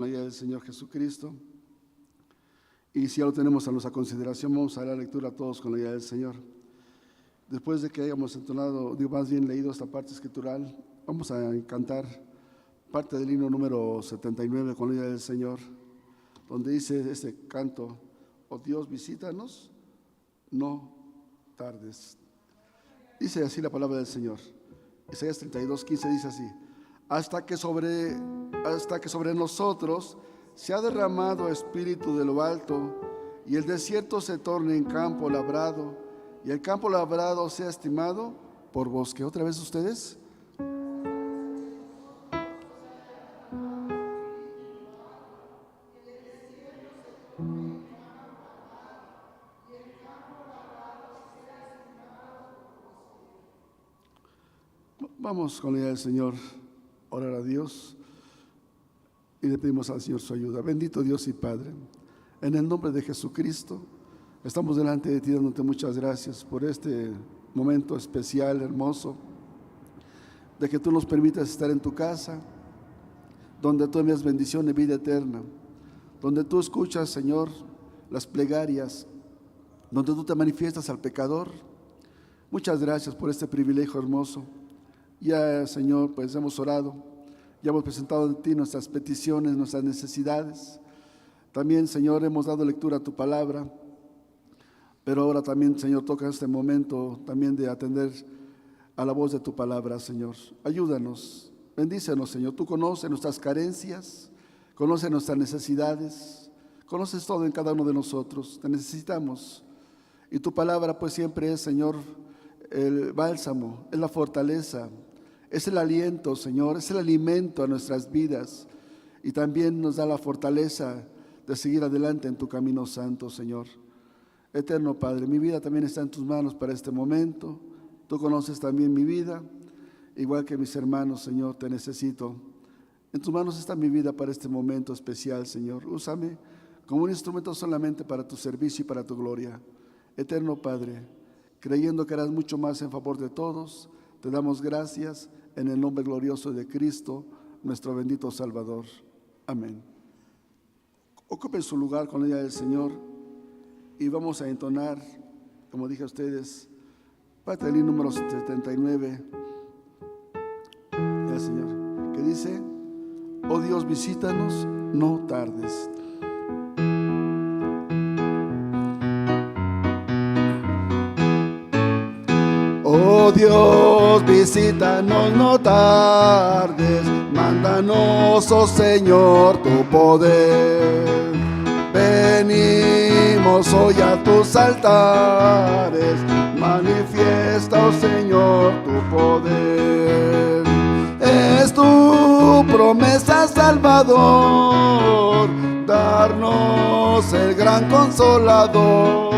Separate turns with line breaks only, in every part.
La ayuda del Señor Jesucristo. Y si ya lo tenemos a nuestra consideración, vamos a la lectura todos con la ayuda del Señor. Después de que hayamos entonado, más bien leído esta parte escritural, vamos a cantar parte del himno número 79 con la ayuda del Señor, donde dice este canto: oh Dios, visítanos, no tardes. Dice así la palabra del Señor. Isaías 32:15 dice así: hasta que sobre nosotros se ha derramado espíritu de lo alto, y el desierto se torne en campo labrado, y el campo labrado sea estimado por bosque. Otra vez ustedes. Vamos con la ayuda del Señor, orar a Dios y le pedimos al Señor su ayuda. Bendito Dios y Padre, en el nombre de Jesucristo, estamos delante de ti dándote muchas gracias por este momento especial, hermoso, de que tú nos permitas estar en tu casa, donde tú envías bendición y vida eterna, donde tú escuchas, Señor, las plegarias, donde tú te manifiestas al pecador. Muchas gracias por este privilegio hermoso. Ya, Señor, pues hemos orado, ya hemos presentado en ti nuestras peticiones, nuestras necesidades. También, Señor, hemos dado lectura a tu palabra, pero ahora también, Señor, toca este momento también de atender a la voz de tu palabra, Señor. Ayúdanos, bendícenos, Señor. Tú conoces nuestras carencias, conoces nuestras necesidades, conoces todo en cada uno de nosotros. Te necesitamos. Y tu palabra, pues, siempre es, Señor, el bálsamo, es la fortaleza, es el aliento, Señor, es el alimento a nuestras vidas, y también nos da la fortaleza de seguir adelante en tu camino santo, Señor. Eterno Padre, mi vida también está en tus manos para este momento. Tú conoces también mi vida, igual que mis hermanos, Señor, te necesito. En tus manos está mi vida para este momento especial, Señor. Úsame como un instrumento solamente para tu servicio y para tu gloria. Eterno Padre, creyendo que harás mucho más en favor de todos, te damos gracias en el nombre glorioso de Cristo, nuestro bendito Salvador. Amén. Ocupen su lugar con la ayuda del Señor y vamos a entonar, como dije a ustedes, parte del himno número 79 del Señor, que dice: oh Dios, visítanos, no tardes. Oh Dios, visítanos, no tardes, mándanos, oh Señor, tu poder. Venimos hoy a tus altares, manifiesta, oh Señor, tu poder. Es tu promesa, Salvador, darnos el gran Consolador,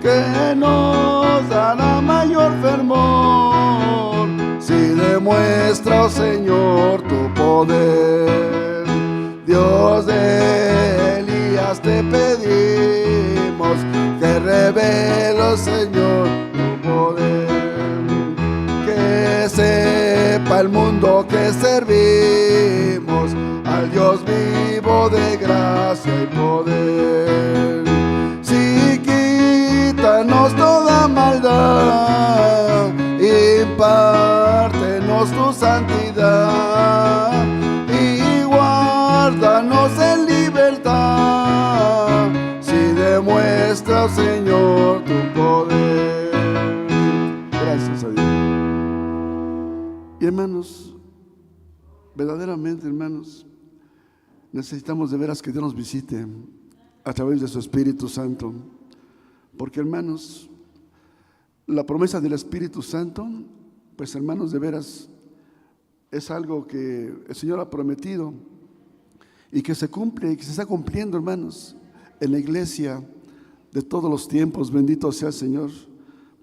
que nos dará mayor fervor si demuestra, oh Señor, tu poder. Dios de Elías, te pedimos que revele, oh Señor, tu poder, que sepa el mundo que servimos al Dios vivo de gracia y poder. Quítanos toda maldad, impártenos tu santidad y guárdanos en libertad, si demuestra, Señor, tu poder. Gracias a Dios. Y hermanos, verdaderamente, hermanos, necesitamos de veras que Dios nos visite a través de su Espíritu Santo. Porque, hermanos, la promesa del Espíritu Santo, pues, hermanos, de veras es algo que el Señor ha prometido y que se cumple y que se está cumpliendo, hermanos, en la iglesia de todos los tiempos. Bendito sea el Señor.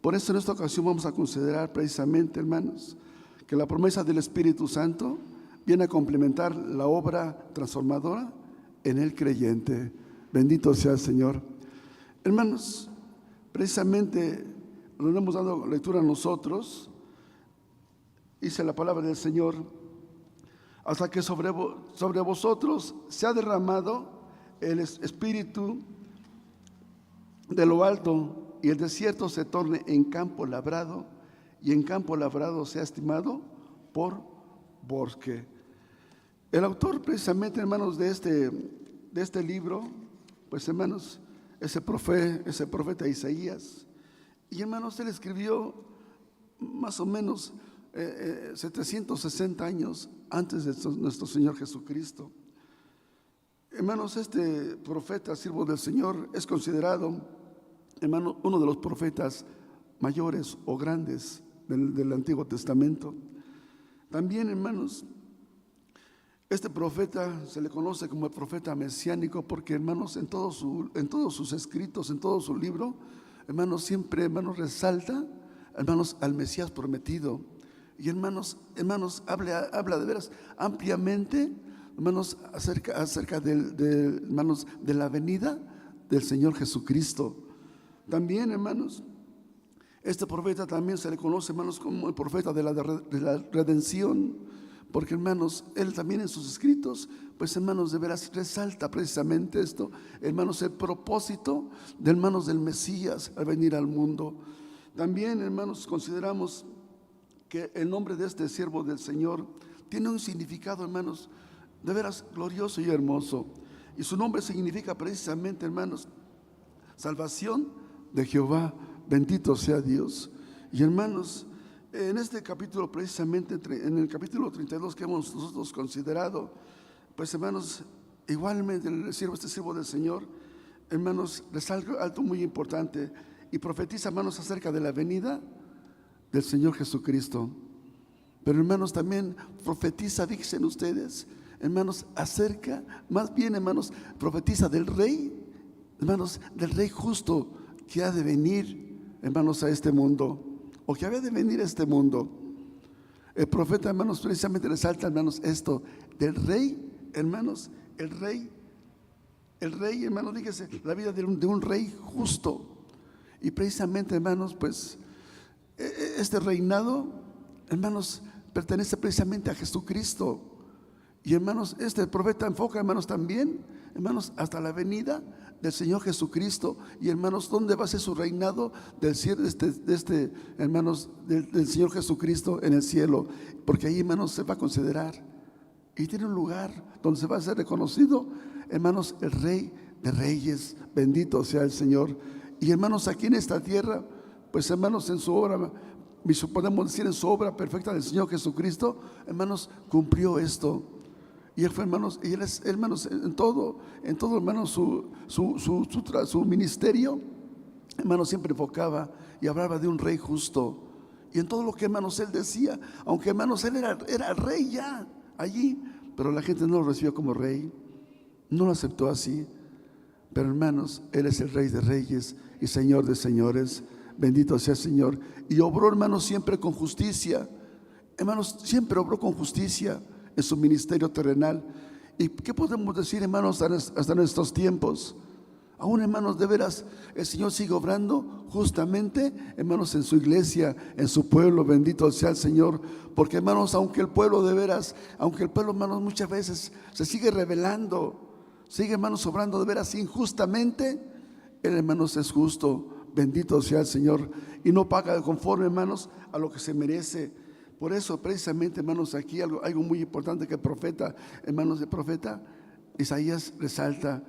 Por eso en esta ocasión vamos a considerar precisamente, hermanos, que la promesa del Espíritu Santo viene a complementar la obra transformadora en el creyente. Bendito sea el Señor. Hermanos, precisamente nos hemos dado lectura a nosotros, dice la palabra del Señor: hasta que sobre vosotros se ha derramado el espíritu de lo alto y el desierto se torne en campo labrado y en campo labrado sea estimado por bosque. El autor precisamente, hermanos, de este libro, pues hermanos, ese profeta Isaías. Y hermanos, él escribió más o menos 760 años antes de nuestro Señor Jesucristo. Hermanos, este profeta, siervo del Señor, es considerado, hermano, uno de los profetas mayores o grandes del Antiguo Testamento. También, hermanos, este profeta se le conoce como el profeta mesiánico porque, hermanos, en todos sus escritos, en todo su libro, hermanos, siempre, hermanos, resalta, hermanos, al Mesías prometido. Y hermanos, habla de veras ampliamente, hermanos, acerca hermanos, de la venida del Señor Jesucristo. También, hermanos, este profeta también se le conoce, hermanos, como el profeta de la redención. Porque, hermanos, él también en sus escritos, pues, hermanos, de veras resalta precisamente esto, hermanos, el propósito de, hermanos, del Mesías al venir al mundo. También, hermanos, consideramos que el nombre de este siervo del Señor tiene un significado, hermanos, de veras glorioso y hermoso. Y su nombre significa precisamente, hermanos, salvación de Jehová, bendito sea Dios. Y, hermanos, en este capítulo, precisamente en el capítulo 32 que hemos nosotros considerado, pues, hermanos, igualmente este siervo del Señor, hermanos, resalta algo muy importante y profetiza, hermanos, acerca de la venida del Señor Jesucristo. Pero, hermanos, también profetiza, dicen ustedes, hermanos, más bien, hermanos, profetiza del Rey, hermanos, del Rey justo que ha de venir, hermanos, a este mundo, o que había de venir a este mundo. El profeta, hermanos, precisamente resalta, hermanos, esto del Rey, hermanos, el Rey, hermanos, dígase, la vida de un Rey justo. Y precisamente, hermanos, pues, este reinado, hermanos, pertenece precisamente a Jesucristo. Y, hermanos, este profeta enfoca, hermanos, también, hermanos, hasta la venida del Señor Jesucristo. Y, hermanos, ¿dónde va a ser su reinado del Señor Jesucristo? En el cielo, porque ahí, hermanos, se va a considerar y tiene un lugar donde se va a ser reconocido, hermanos, el Rey de Reyes, bendito sea el Señor. Y, hermanos, aquí en esta tierra, pues, hermanos, en su obra, podemos decir, en su obra perfecta del Señor Jesucristo, hermanos, cumplió esto. Y él fue, hermanos, y él es, hermanos, en todo, hermanos, su ministerio, hermanos, siempre enfocaba y hablaba de un Rey justo. Y en todo lo que, hermanos, él decía, aunque, hermanos, él era rey ya allí, pero la gente no lo recibió como rey, no lo aceptó así. Pero, hermanos, él es el Rey de Reyes y Señor de Señores, bendito sea el Señor. Y obró, hermanos, siempre con justicia, hermanos, siempre obró con justicia en su ministerio terrenal. ¿Y qué podemos decir, hermanos, hasta nuestros tiempos? Aún, hermanos, de veras, el Señor sigue obrando justamente, hermanos, en su iglesia, en su pueblo, bendito sea el Señor. Porque, hermanos, aunque el pueblo, hermanos, muchas veces se sigue rebelando, sigue, hermanos, obrando de veras injustamente, Él, hermanos, es justo, bendito sea el Señor, y no paga conforme, hermanos, a lo que se merece. Por eso, precisamente, hermanos, aquí algo muy importante que el profeta, hermanos, el profeta Isaías resalta: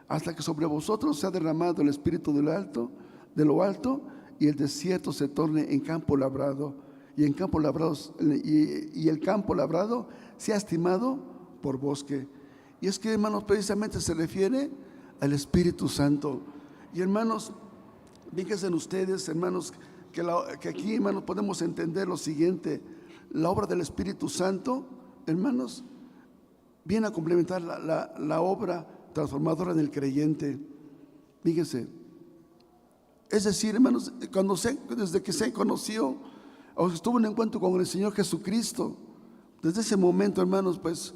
hasta que sobre vosotros se ha derramado el espíritu de lo alto, y el desierto se torne en campo labrado, y el campo labrado sea estimado por bosque. Y es que, hermanos, precisamente se refiere al Espíritu Santo. Y, hermanos, fíjense en ustedes, hermanos, que aquí, hermanos, podemos entender lo siguiente: la obra del Espíritu Santo, hermanos, viene a complementar la obra transformadora del creyente. Fíjense, es decir, hermanos, desde que se conoció o estuvo en encuentro con el Señor Jesucristo, desde ese momento, hermanos, pues,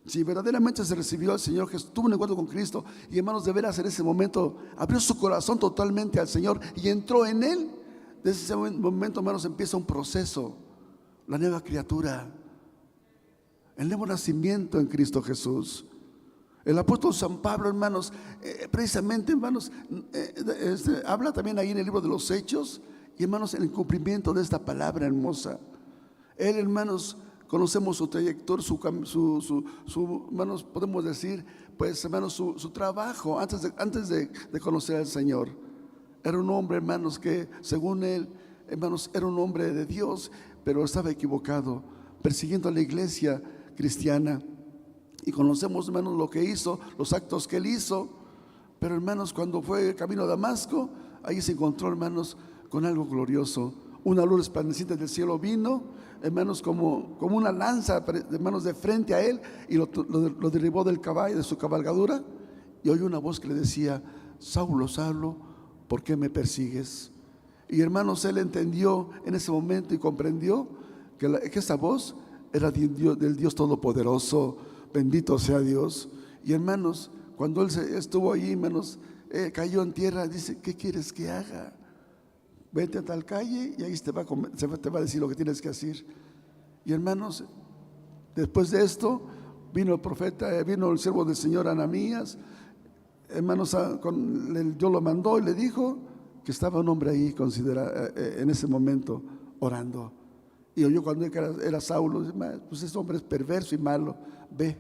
si verdaderamente se recibió al Señor Jesús, tuvo un encuentro con Cristo, y, hermanos, de veras en ese momento abrió su corazón totalmente al Señor y entró en Él, desde ese momento, hermanos, empieza un proceso, la nueva criatura. el nuevo nacimiento en Cristo Jesús. El apóstol San Pablo, hermanos, precisamente, hermanos, habla también ahí en el libro de los Hechos, y hermanos, en el cumplimiento de esta palabra hermosa. Él, hermanos, conocemos su trayectoria, hermanos, podemos decir, pues, hermanos, su trabajo antes de conocer al Señor. Era un hombre, hermanos, que según él, hermanos, era un hombre de Dios, pero estaba equivocado, persiguiendo a la iglesia cristiana. Y conocemos, hermanos, lo que hizo, los actos que él hizo. Pero, hermanos, cuando fue camino a Damasco, ahí se encontró, hermanos, con algo glorioso. Una luz resplandeciente del cielo vino, hermanos, como una lanza, hermanos, de frente a él, y lo derribó del caballo, de su cabalgadura. Y oyó una voz que le decía: Saulo, Saulo, ¿por qué me persigues? Y, hermanos, él entendió en ese momento y comprendió que esa voz era del Dios Todopoderoso. Bendito sea Dios. Y, hermanos, cuando él estuvo allí, hermanos, cayó en tierra. Dice: ¿qué quieres que haga? Vete a tal calle y ahí te va a decir lo que tienes que hacer. Y, hermanos, después de esto vino el profeta, vino el siervo del Señor Ananías, hermanos, Dios lo mandó y le dijo que estaba un hombre ahí en ese momento orando. Y oyó cuando era Saulo: pues ese hombre es perverso y malo. Ve,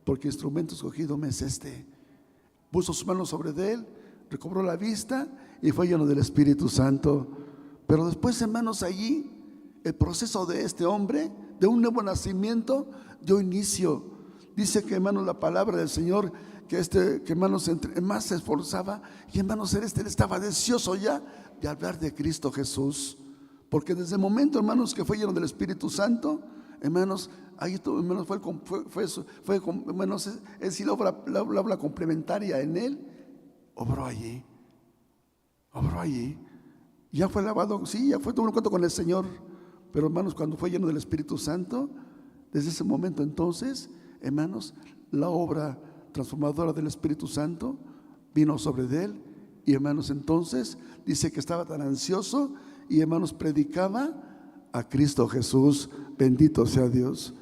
porque instrumento escogido me es este. Puso sus manos sobre él, recobró la vista y fue lleno del Espíritu Santo. Pero después, hermanos, allí el proceso de este hombre, de un nuevo nacimiento, dio inicio. Dice que, hermanos, la palabra del Señor, que hermanos, entre más se esforzaba, y, hermanos, él estaba deseoso ya de hablar de Cristo Jesús. Porque desde el momento, hermanos, que fue lleno del Espíritu Santo, hermanos, ahí hermanos, hermanos, es decir, la obra complementaria en él, obró allí. Ya fue lavado, sí, ya fue todo un encuentro con el Señor. Pero, hermanos, cuando fue lleno del Espíritu Santo, desde ese momento entonces, hermanos, la obra transformadora del Espíritu Santo vino sobre él. Y, hermanos, entonces dice que estaba tan ansioso y, hermanos, predicaba a Cristo Jesús. Bendito sea Dios.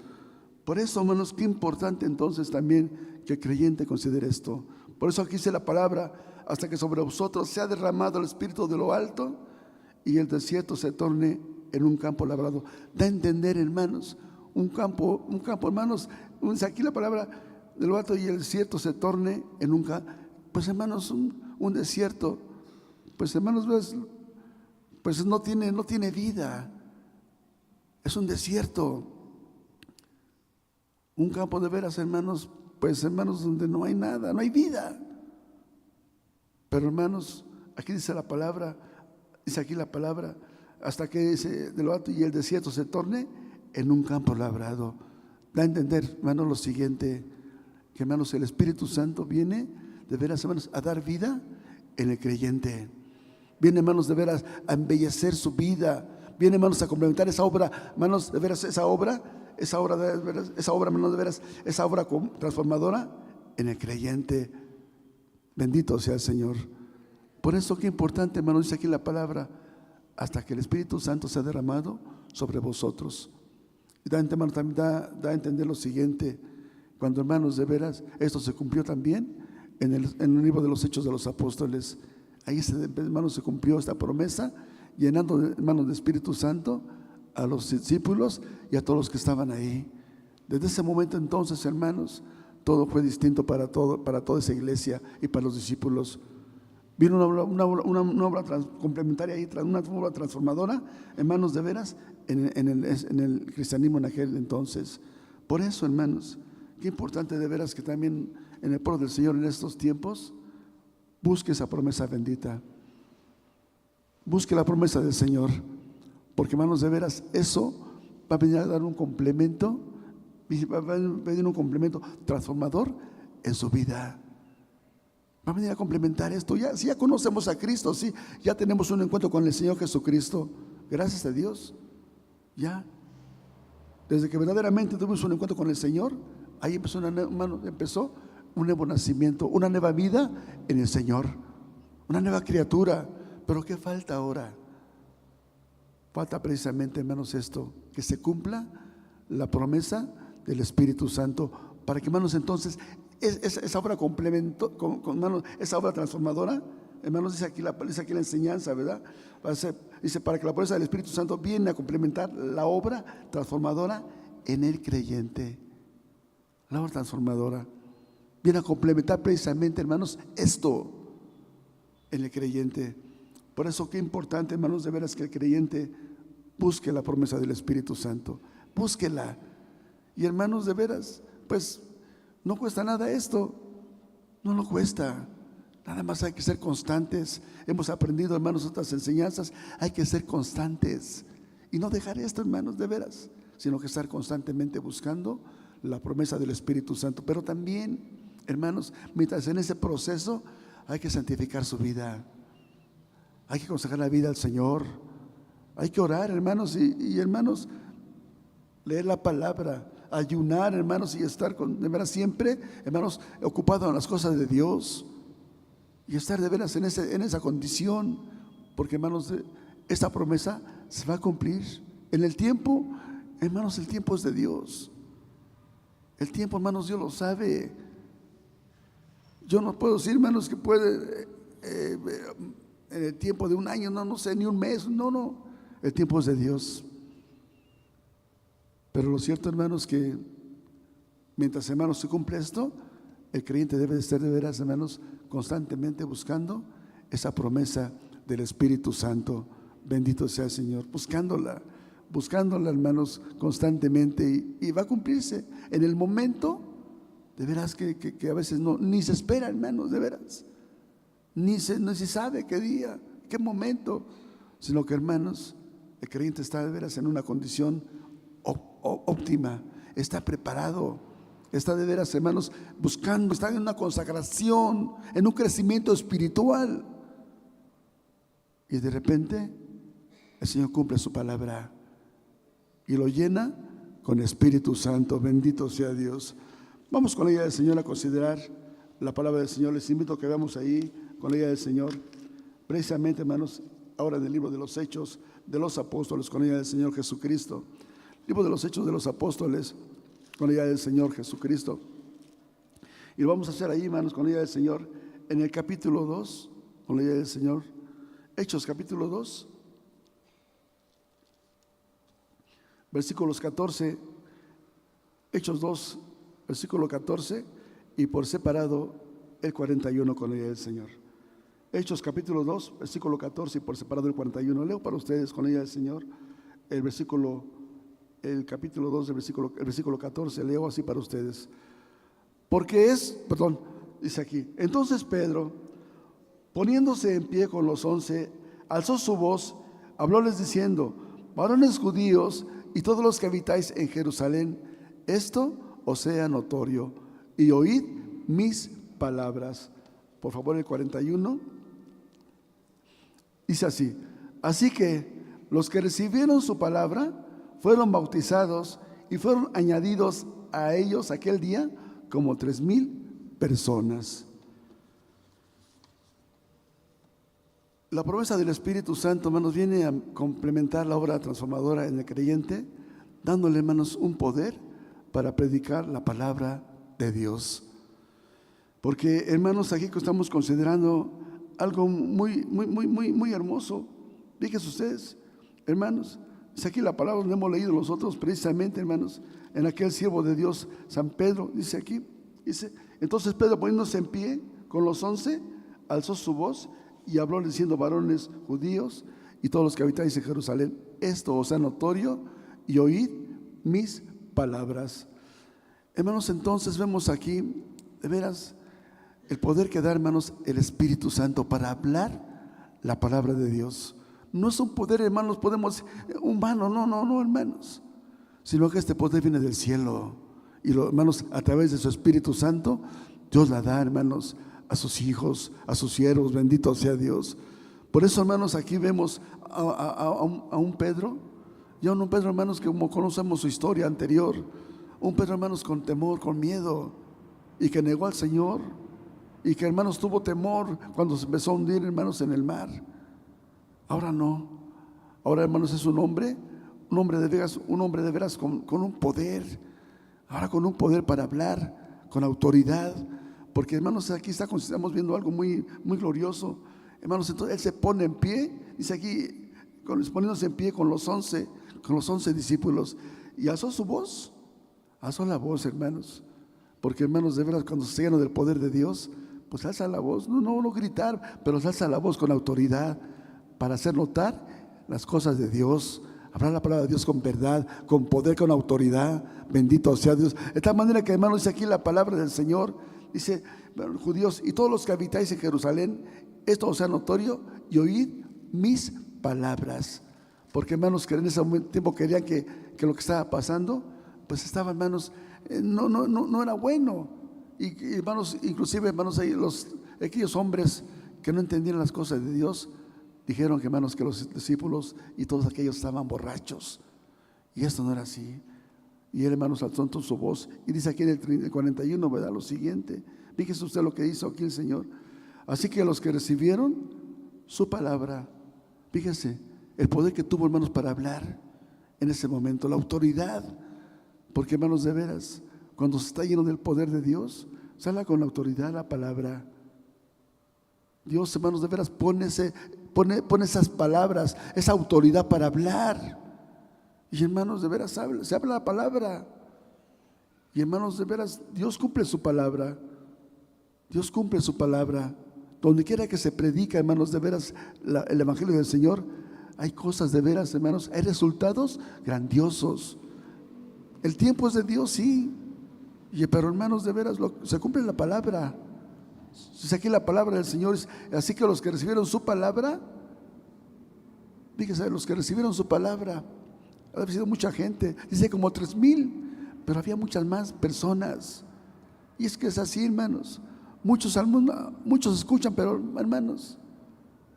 Por eso, hermanos, qué importante entonces también que el creyente considere esto. Por eso aquí dice la palabra: hasta que sobre vosotros sea derramado el Espíritu de lo alto y el desierto se torne en un campo labrado. Da a entender, hermanos, un campo, hermanos, aquí la palabra de lo alto y el desierto se torne en un campo. Pues, hermanos, un desierto, pues, hermanos, pues no tiene vida. Es un desierto. Un campo de veras, hermanos, pues, hermanos, donde no hay nada, no hay vida. Pero, hermanos, aquí dice la palabra, hasta que dice de lo alto y el desierto se torne en un campo labrado. Da a entender, hermanos, lo siguiente, que, hermanos, el Espíritu Santo viene de veras, hermanos, a dar vida en el creyente. Viene, hermanos, de veras a embellecer su vida. Viene, hermanos, a complementar esa obra, hermanos, de veras, esa obra, hermanos, de veras, esa obra transformadora en el creyente. Bendito sea el Señor. Por eso, qué importante, hermanos, dice aquí la palabra: hasta que el Espíritu Santo sea derramado sobre vosotros. Y hermanos, también da a entender lo siguiente: cuando, hermanos, de veras, esto se cumplió también en el libro de los Hechos de los Apóstoles. Ahí, hermanos, se cumplió esta promesa, llenando, hermanos, de Espíritu Santo a los discípulos y a todos los que estaban ahí. Desde ese momento entonces, hermanos, todo fue distinto para toda esa iglesia y para los discípulos. Vino una obra complementaria ahí, una obra transformadora, hermanos, de veras, en el cristianismo en aquel entonces. Por eso, hermanos, qué importante de veras que también en el pueblo del Señor en estos tiempos busque esa promesa bendita. Busque la promesa del Señor, porque, hermanos, de veras, eso va a venir a dar un complemento, va a venir un complemento transformador en su vida. Va a venir a complementar esto. Si ya conocemos a Cristo, sí, ya tenemos un encuentro con el Señor Jesucristo, gracias a Dios. Ya, desde que verdaderamente tuvimos un encuentro con el Señor, ahí empezó un nuevo nacimiento, una nueva vida en el Señor, una nueva criatura. Pero ¿qué falta ahora? Falta precisamente, hermanos, esto: que se cumpla la promesa del Espíritu Santo, para que, hermanos, entonces esa obra complemento, hermanos, esa obra transformadora, hermanos, dice aquí la enseñanza, ¿verdad? Dice, para que la promesa del Espíritu Santo viene a complementar la obra transformadora en el creyente. La obra transformadora viene a complementar precisamente, hermanos, esto en el creyente. Por eso qué importante, hermanos, de veras que el creyente busque la promesa del Espíritu Santo, búsquela. Y hermanos, de veras, pues no cuesta nada esto, no lo cuesta. Nada más hay que ser constantes. Hemos aprendido, hermanos, otras enseñanzas. Hay que ser constantes y no dejar esto, hermanos, de veras, sino que estar constantemente buscando la promesa del Espíritu Santo. Pero también, hermanos, mientras en ese proceso hay que santificar su vida, hay que consagrar la vida al Señor, hay que orar, hermanos, y hermanos, leer la palabra, ayunar, hermanos, y estar de veras siempre, hermanos, ocupado en las cosas de Dios, y estar de veras en esa condición, porque, hermanos, esta promesa se va a cumplir en el tiempo. Hermanos, el tiempo es de Dios. El tiempo, hermanos, Dios lo sabe. Yo no puedo decir, hermanos, que puede en el tiempo de un año, no sé, ni un mes, no. El tiempo es de Dios. Pero lo cierto, hermanos, que mientras, hermanos, se cumple esto, el creyente debe de estar de veras, hermanos, constantemente buscando esa promesa del Espíritu Santo. Bendito sea el Señor, buscándola, hermanos, constantemente, y va a cumplirse en el momento, de veras que a veces ni se espera, hermanos, de veras, ni se sabe qué día, qué momento, sino que, hermanos, el creyente está de veras en una condición óptima, está preparado, está de veras, hermanos, buscando, está en una consagración, en un crecimiento espiritual, y de repente el Señor cumple su palabra y lo llena con Espíritu Santo. Bendito sea Dios. Vamos con la ayuda del Señor a considerar la palabra del Señor. Les invito a que veamos ahí con la ayuda del Señor, precisamente, hermanos, ahora en el libro de los Hechos de los Apóstoles, con la ayuda del Señor Jesucristo. Libro de los Hechos de los Apóstoles, con la ayuda del Señor Jesucristo. Y lo vamos a hacer ahí, hermanos, con la ayuda del Señor, en el capítulo 2, con la ayuda del Señor. Hechos capítulo 2, versículos 14, Hechos 2, versículo 14, y por separado el 41, con la ayuda del Señor. Hechos capítulo 2, versículo 14, y por separado el 41. Leo para ustedes con la ayuda del Señor el capítulo 2, el versículo 14. Leo así para ustedes. Dice aquí: entonces Pedro, poniéndose en pie con los 11, alzó su voz, hablóles diciendo: varones judíos y todos los que habitáis en Jerusalén, esto os sea notorio, y oíd mis palabras. Por favor, el 41 dice así: así que los que recibieron su palabra fueron bautizados, y fueron añadidos a ellos aquel día como 3,000 personas. La promesa del Espíritu Santo, hermanos, viene a complementar la obra transformadora en el creyente, dándole, hermanos, un poder para predicar la palabra de Dios. Porque, hermanos, aquí que estamos considerando algo muy hermoso. Fíjense ustedes, hermanos, dice aquí la palabra donde hemos leído nosotros precisamente, hermanos, en aquel siervo de Dios, San Pedro, dice aquí, entonces Pedro, poniéndose en pie con los 11, alzó su voz y habló diciendo: varones judíos y todos los que habitáis en Jerusalén, esto os sea notorio, y oíd mis palabras. Hermanos, entonces vemos aquí de veras el poder que da, hermanos, el Espíritu Santo para hablar la palabra de Dios. No es un poder, hermanos, podemos humano, no, hermanos, sino que este poder viene del cielo, y hermanos, a través de su Espíritu Santo, Dios la da, hermanos, a sus hijos, a sus siervos. Bendito sea Dios. Por eso, hermanos, aquí vemos a un Pedro, hermanos, que como conocemos su historia anterior, un Pedro, hermanos, con temor, con miedo, y que negó al Señor, y que, hermanos, tuvo temor cuando se empezó a hundir, hermanos, en el mar. Ahora no. Ahora, hermanos, es un hombre de veras con un poder. ahora con un poder para hablar, con autoridad, porque hermanos, aquí estamos viendo algo muy, muy glorioso. Hermanos, entonces Él se pone en pie, dice aquí, poniéndose en pie con los 11 discípulos, y alzó su voz, alzó la voz, hermanos, porque hermanos, de veras, cuando se llena del poder de Dios, pues alza la voz, no gritar, pero alza la voz con autoridad, para hacer notar las cosas de Dios, hablar la palabra de Dios con verdad, con poder, con autoridad. Bendito sea Dios. De tal manera que, hermanos, dice aquí la palabra del Señor, dice, bueno, judíos y todos los que habitáis en Jerusalén, esto os sea notorio, y oíd mis palabras. Porque, hermanos, que en ese tiempo querían que lo que estaba pasando, pues estaba, hermanos, no era bueno. Y hermanos, inclusive, hermanos, ahí aquellos hombres que no entendían las cosas de Dios, dijeron que, hermanos, que los discípulos y todos aquellos estaban borrachos. Y esto no era así. Y él, hermanos, alzó su voz y dice aquí en el 41, ¿verdad? Lo siguiente, fíjese usted lo que hizo aquí el Señor. Así que los que recibieron su palabra, fíjese el poder que tuvo, hermanos, para hablar en ese momento, la autoridad. Porque, hermanos, de veras, cuando se está lleno del poder de Dios, sale con la autoridad la palabra. Dios, hermanos, de veras pone esas palabras, esa autoridad para hablar. Y, hermanos, de veras se habla la palabra. Y, hermanos, de veras, Dios cumple su palabra. Dios cumple su palabra. Donde quiera que se predica, hermanos, de veras, el evangelio del Señor, hay cosas de veras, hermanos, hay resultados grandiosos. El tiempo es de Dios, sí. Pero, hermanos, de veras, se cumple la palabra. Dice aquí la palabra del Señor. Así que los que recibieron su palabra, fíjese, los que recibieron su palabra, ha sido mucha gente, dice como 3,000, pero había muchas más personas. Y es que es así, hermanos. Muchos escuchan, pero, hermanos,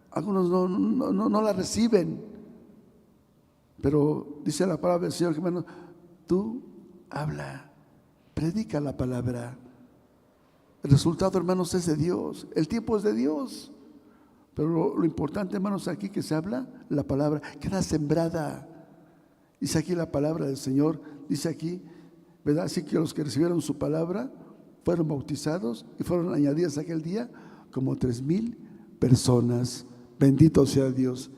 algunos no la reciben. Pero dice la palabra del Señor, hermanos, tú habla, predica la palabra. El resultado, hermanos, es de Dios. El tiempo es de Dios. Pero lo importante, hermanos, aquí que se habla la palabra, queda sembrada. Dice aquí la palabra del Señor, dice aquí, ¿verdad? Así que los que recibieron su palabra fueron bautizados y fueron añadidas aquel día como 3,000 personas. Bendito sea Dios.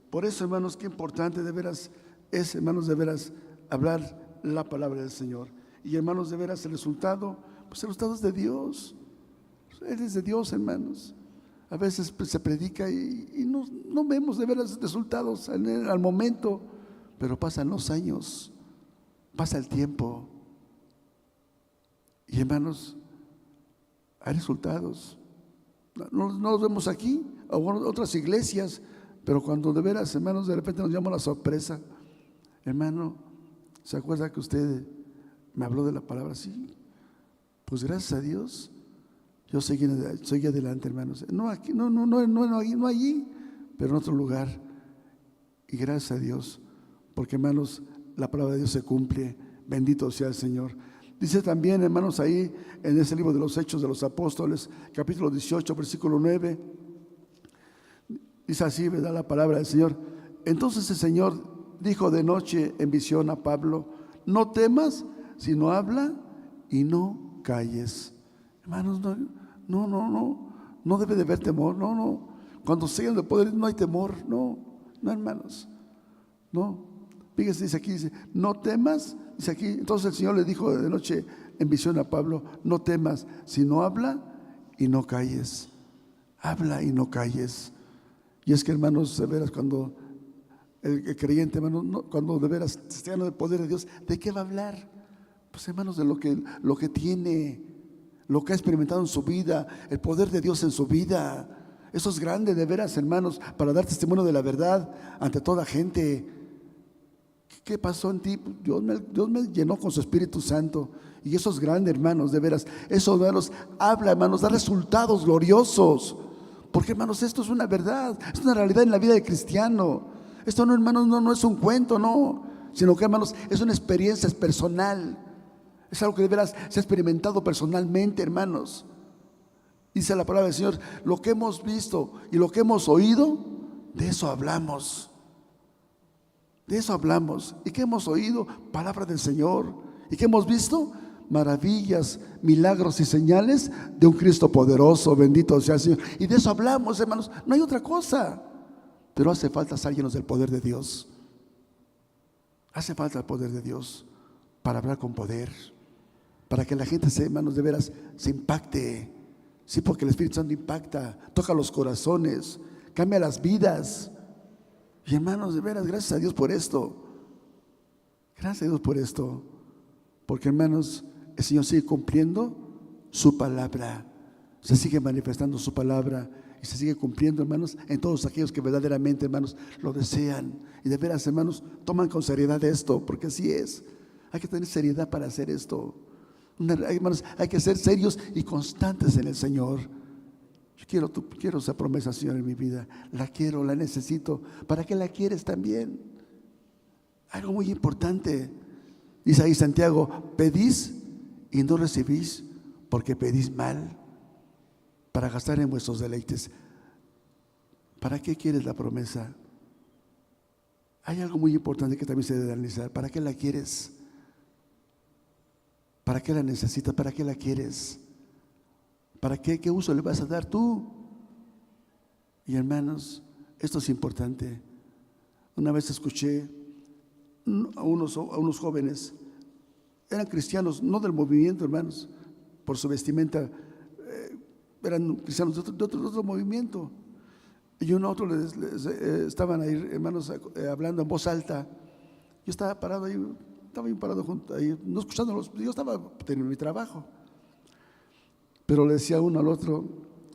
Por eso, hermanos, qué importante de veras es, hermanos, de veras hablar la palabra del Señor. Y, hermanos, de veras el resultado, pues el resultado es de Dios. Él es de Dios, hermanos. A veces se predica y no vemos de veras resultados al momento. Pero pasan los años, pasa el tiempo, y, hermanos, hay resultados. No los vemos aquí o en otras iglesias, pero cuando de veras, hermanos, de repente nos llama la sorpresa. Hermano, ¿se acuerda que usted me habló de la palabra? Sí, pues gracias a Dios yo seguí adelante, hermanos. No aquí, no allí, pero en otro lugar. Y gracias a Dios, porque, hermanos, la palabra de Dios se cumple. Bendito sea el Señor. Dice también, hermanos, ahí en ese libro de los Hechos de los Apóstoles, capítulo 18, versículo 9, dice así, ¿verdad? La palabra del Señor. Entonces el Señor dijo de noche en visión a Pablo: no temas, sino habla y no calles. Hermanos, no debe de haber temor. No. Cuando se llenan de poder no hay temor. No, hermanos. No. Fíjese, dice aquí, dice, no temas, dice aquí. Entonces el Señor le dijo de noche en visión a Pablo: no temas, sino habla y no calles. Habla y no calles. Y es que, hermanos, de veras, cuando el creyente, hermanos, cuando de veras está lleno del poder de Dios, ¿de qué va a hablar? Pues, hermanos, de lo que tiene, lo que ha experimentado en su vida, el poder de Dios en su vida. Eso es grande, de veras, hermanos, para dar testimonio de la verdad ante toda gente. ¿Qué pasó en ti? Dios me llenó con su Espíritu Santo. Y eso es grande, hermanos, de veras. Eso, hermanos, habla, hermanos, da resultados gloriosos. Porque, hermanos, esto es una verdad, es una realidad en la vida del cristiano. Esto no, hermanos, no es un cuento, no, sino que, hermanos, es una experiencia, es personal. Es algo que de veras se ha experimentado personalmente, hermanos. Dice la palabra del Señor: lo que hemos visto y lo que hemos oído, de eso hablamos. De eso hablamos. ¿Y qué hemos oído? Palabra del Señor. ¿Y qué hemos visto? Maravillas, milagros y señales de un Cristo poderoso. Bendito sea el Señor. Y de eso hablamos, hermanos. No hay otra cosa. Pero hace falta estar llenos del poder de Dios. Hace falta el poder de Dios para hablar con poder, para que la gente, hermanos, de veras se impacte. Sí, porque el Espíritu Santo impacta, toca los corazones, cambia las vidas. Y hermanos, de veras, gracias a Dios por esto. Gracias a Dios por esto. Porque, hermanos, el Señor sigue cumpliendo su palabra. Se sigue manifestando su palabra y se sigue cumpliendo, hermanos, en todos aquellos que verdaderamente, hermanos, lo desean. Y de veras, hermanos, toman con seriedad esto, porque así es. Hay que tener seriedad para hacer esto. Hermanos, hay que ser serios y constantes en el Señor. Yo quiero esa promesa, Señor, en mi vida. La quiero, la necesito. ¿Para qué la quieres también? Algo muy importante. Dice ahí Santiago: pedís y no recibís, porque pedís mal, para gastar en vuestros deleites. ¿Para qué quieres la promesa? Hay algo muy importante que también se debe analizar. ¿Para qué la quieres? ¿Para qué la necesitas? ¿Para qué la quieres? ¿Para qué? ¿Qué uso le vas a dar tú? Y hermanos, esto es importante. Una vez escuché a unos jóvenes, eran cristianos, no del movimiento, hermanos, por su vestimenta, eran cristianos de otro movimiento. Y otro estaban ahí, hermanos, hablando en voz alta. Yo estaba parado ahí, junto ahí, no escuchándolos. Yo estaba teniendo mi trabajo. Pero le decía uno al otro: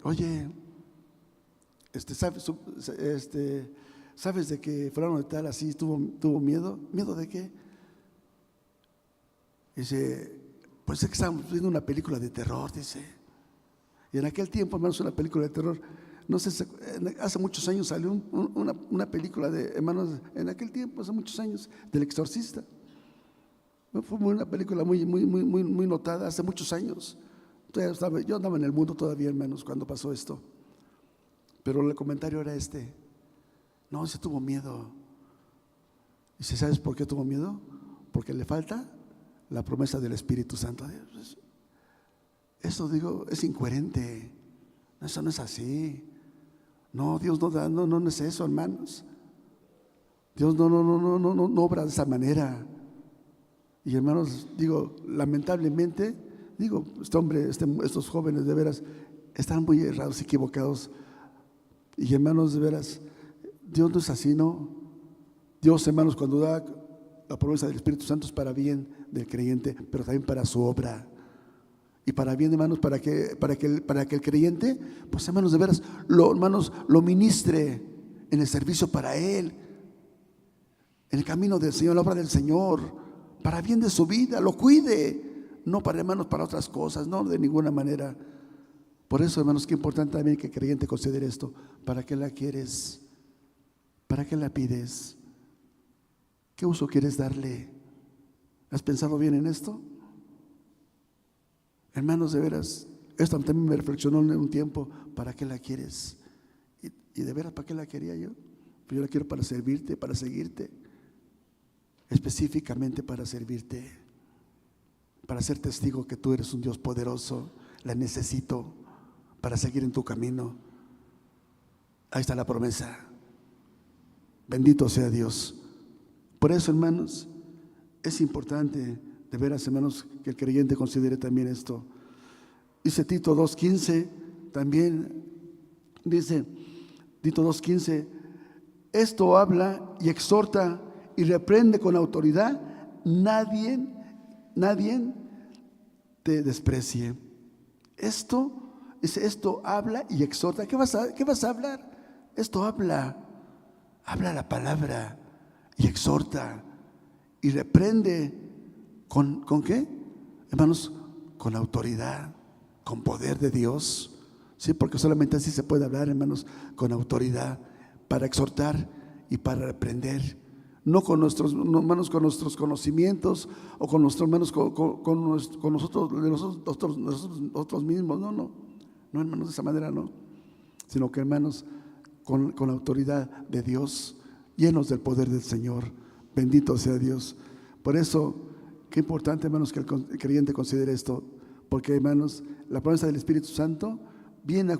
oye, ¿sabes de que fulano de tal así tuvo miedo? ¿Miedo de qué? Dice: pues es que estábamos viendo una película de terror, dice. Y en aquel tiempo, hermanos, una película de terror, no sé, hace muchos años salió una película de, hermanos, en aquel tiempo, hace muchos años, del Exorcista. Fue una película muy notada hace muchos años. Yo andaba en el mundo todavía, hermanos, cuando pasó esto. Pero el comentario era este: no, se tuvo miedo. Y si sabes por qué tuvo miedo, porque le falta la promesa del Espíritu Santo. Eso, digo, es incoherente. Eso no es así. No, Dios no da, no es eso, hermanos. Dios no obra de esa manera. Y hermanos, digo, lamentablemente, digo, estos jóvenes de veras están muy errados, equivocados. Y hermanos, de veras, Dios no es así, ¿no? Dios, hermanos, cuando da la promesa del Espíritu Santo es para bien del creyente, pero también para su obra. Y para bien, hermanos, para que el creyente, pues hermanos, de veras, lo ministre en el servicio para Él, en el camino del Señor, la obra del Señor, para bien de su vida, lo cuide, no para, hermanos, para otras cosas, no, de ninguna manera. Por eso, hermanos, qué importante también que el creyente considere esto. ¿Para qué la quieres? ¿Para qué la pides? ¿Qué uso quieres darle? ¿Has pensado bien en esto? Hermanos, de veras, esto también me reflexionó en un tiempo. ¿Para qué la quieres? Y de veras, ¿para qué la quería yo? Pues yo la quiero para servirte, para seguirte. Específicamente para servirte, para ser testigo que tú eres un Dios poderoso. La necesito para seguir en tu camino. Ahí está la promesa. Bendito sea Dios. Por eso, hermanos, es importante, de veras, hermanos, que el creyente considere también esto. Dice Tito 2:15, también dice Tito 2:15: esto habla y exhorta y reprende con autoridad. Nadie te desprecie. Esto habla y exhorta. ¿Qué vas a hablar? Esto habla la palabra y exhorta y reprende. ¿Con qué? Hermanos, con autoridad, con poder de Dios. Sí, porque solamente así se puede hablar, hermanos, con autoridad, para exhortar y para reprender. No con nuestros hermanos, con nuestros conocimientos o con nuestros hermanos, con nosotros mismos. No, hermanos, de esa manera no. Sino que, hermanos, con la autoridad de Dios, llenos del poder del Señor. Bendito sea Dios. Por eso, Qué importante, hermanos, que el creyente considere esto, porque, hermanos, la promesa del Espíritu Santo viene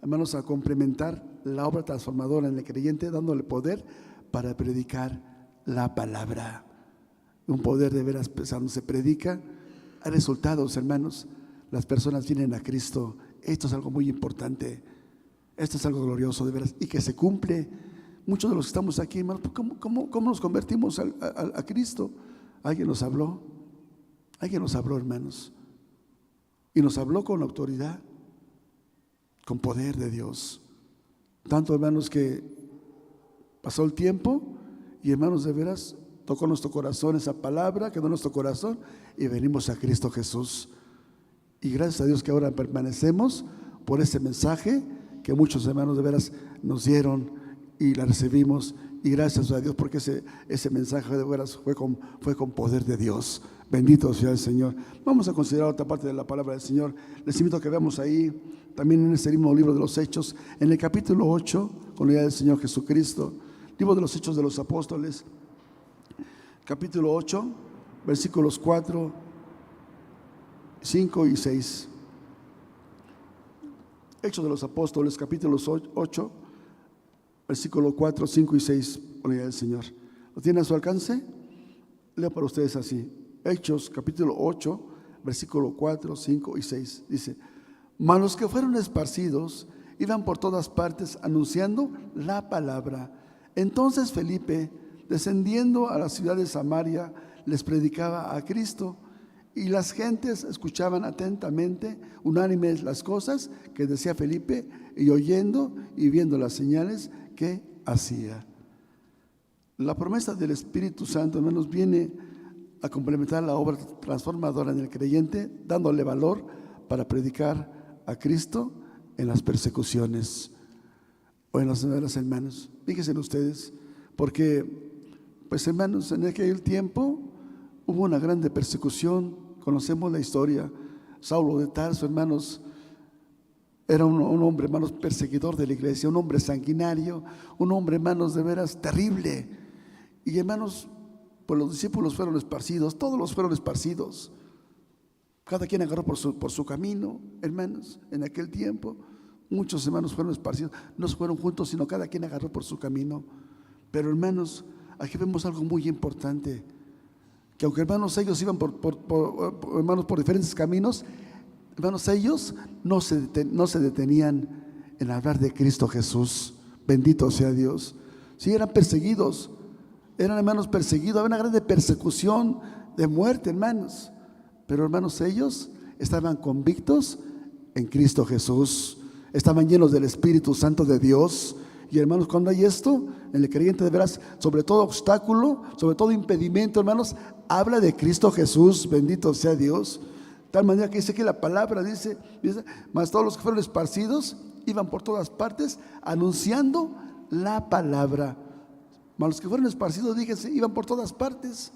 hermanos, a complementar la obra transformadora en el creyente, dándole poder para predicar la palabra. Un poder de veras, cuando se predica, hay resultados, hermanos. Las personas vienen a Cristo. Esto es algo muy importante. Esto es algo glorioso, de veras, y que se cumple. Muchos de los que estamos aquí, hermanos, ¿cómo nos convertimos a Cristo? Alguien nos habló, hermanos, y nos habló con autoridad, con poder de Dios. Tanto, hermanos, que pasó el tiempo y, hermanos, de veras tocó nuestro corazón esa palabra, quedó en nuestro corazón y venimos a Cristo Jesús. Y gracias a Dios que ahora permanecemos por ese mensaje que muchos hermanos de veras nos dieron y la recibimos. Y gracias a Dios porque ese mensaje de veras fue con poder de Dios. Bendito sea el Señor. Vamos a considerar otra parte de la palabra del Señor. Les invito a que veamos ahí, también en ese mismo libro de los Hechos, en el capítulo 8, con la idea del Señor Jesucristo. Libro de los Hechos de los Apóstoles, capítulo 8, versículos 4, 5 y 6. Hechos de los Apóstoles, capítulo 8, versículo 4, 5 y 6, con la idea del Señor. ¿Lo tiene a su alcance? Leo para ustedes así. Hechos, capítulo 8, versículo 4, 5 y 6. Dice: mas los que fueron esparcidos iban por todas partes anunciando la palabra. Entonces Felipe, descendiendo a la ciudad de Samaria, les predicaba a Cristo, y las gentes escuchaban atentamente, unánimes, las cosas que decía Felipe, y oyendo y viendo las señales que hacía. La promesa del Espíritu Santo, hermanos, viene a complementar la obra transformadora en el creyente, dándole valor para predicar a Cristo en las persecuciones o en las malas, hermanos. Fíjense ustedes, porque, pues, hermanos, en aquel tiempo hubo una grande persecución. Conocemos la historia. Saulo de Tarso, hermanos, era un hombre, hermanos, perseguidor de la iglesia, un hombre sanguinario, un hombre, hermanos, de veras terrible. Y, hermanos, pues los discípulos fueron esparcidos, todos fueron esparcidos. Cada quien agarró por su camino, hermanos. En aquel tiempo muchos hermanos fueron esparcidos, no se fueron juntos, sino cada quien agarró por su camino. Pero, hermanos, aquí vemos algo muy importante, que aunque, hermanos, ellos iban por diferentes caminos, hermanos, ellos no se detenían en hablar de Cristo Jesús. Bendito sea Dios. Sí, eran perseguidos, eran, hermanos, perseguidos, había una grande persecución de muerte, hermanos. Pero, hermanos, ellos estaban convictos en Cristo Jesús, estaban llenos del Espíritu Santo de Dios. Y, hermanos, cuando hay esto en el creyente, de veras, sobre todo obstáculo, sobre todo impedimento, hermanos, habla de Cristo Jesús. Bendito sea Dios. De tal manera que dice que la palabra dice, mas todos los que fueron esparcidos iban por todas partes anunciando la palabra. Mas los que fueron esparcidos, dígase, iban por todas partes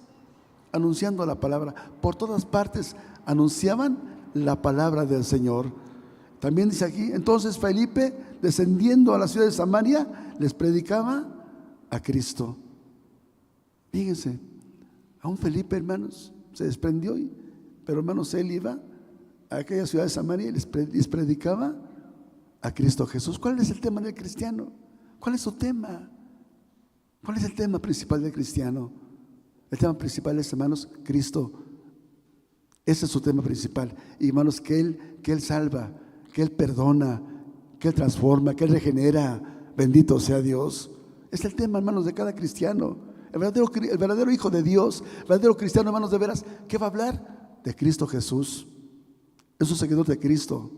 anunciando la palabra. Por todas partes anunciaban la palabra del Señor. También dice aquí: entonces Felipe, descendiendo a la ciudad de Samaria, les predicaba a Cristo. Fíjense, a un Felipe, hermanos, se desprendió, pero, hermanos, él iba a aquella ciudad de Samaria y les predicaba a Cristo Jesús. ¿Cuál es el tema del cristiano? ¿Cuál es su tema? ¿Cuál es el tema principal del cristiano? El tema principal es, hermanos, Cristo. Ese es su tema principal. Y, hermanos, que Él salva, que Él perdona, que Él transforma, que Él regenera. Bendito sea Dios. Es el tema, hermanos, de cada cristiano. El verdadero hijo de Dios, el verdadero cristiano, hermanos, de veras, ¿qué va a hablar? De Cristo Jesús. Es un seguidor de Cristo.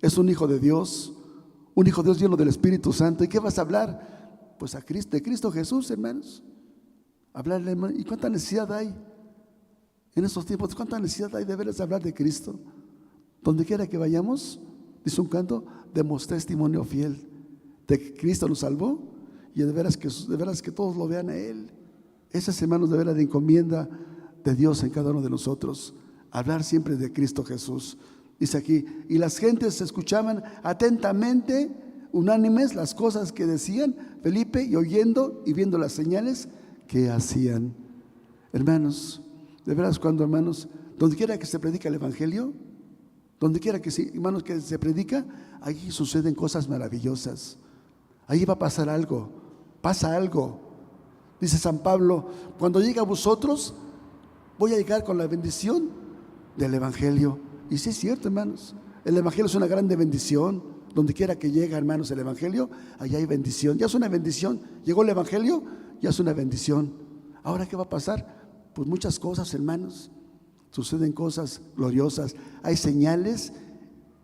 Es un hijo de Dios. Un hijo de Dios lleno del Espíritu Santo. ¿Y qué vas a hablar? Pues de Cristo Jesús, hermanos. Hablarle, hermano. ¿Y cuánta necesidad hay en estos tiempos? ¿Cuánta necesidad hay de veras de hablar de Cristo? Donde quiera que vayamos, dice un canto, demos testimonio fiel de que Cristo nos salvó, y de veras que todos lo vean a Él. Esas, hermanos, de veras de encomienda de Dios en cada uno de nosotros. Hablar siempre de Cristo Jesús. Dice aquí: y las gentes escuchaban atentamente, unánimes, las cosas que decían Felipe, y oyendo y viendo las señales que hacían. Hermanos, De veras, cuando, hermanos, donde quiera que se predica el Evangelio, donde quiera que hermanos, que se predica, allí suceden cosas maravillosas. Allí va a pasar algo, pasa algo. Dice San Pablo: cuando llegue a vosotros, voy a llegar con la bendición del Evangelio. Y sí es cierto, hermanos, el Evangelio es una grande bendición. Donde quiera que llegue, hermanos, el Evangelio, allá hay bendición. Ya es una bendición. Llegó el Evangelio, ya es una bendición. Ahora, ¿qué va a pasar? Pues muchas cosas, hermanos. Suceden cosas gloriosas. Hay señales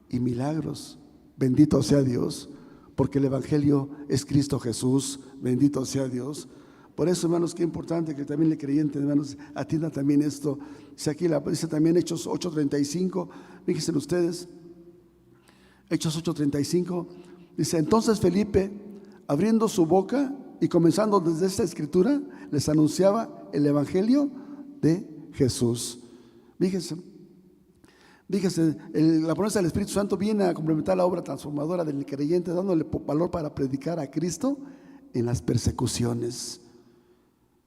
y milagros. Bendito sea Dios, porque el Evangelio es Cristo Jesús. Bendito sea Dios. Por eso, hermanos, qué importante que también el creyente, hermanos, atienda también esto. Dice aquí, dice también Hechos 8:35. Fíjense ustedes, Hechos 8:35. Dice: entonces Felipe, abriendo su boca y comenzando desde esta escritura, les anunciaba el Evangelio de Jesús. Fíjense, la promesa del Espíritu Santo viene a complementar la obra transformadora del creyente, dándole valor para predicar a Cristo en las persecuciones.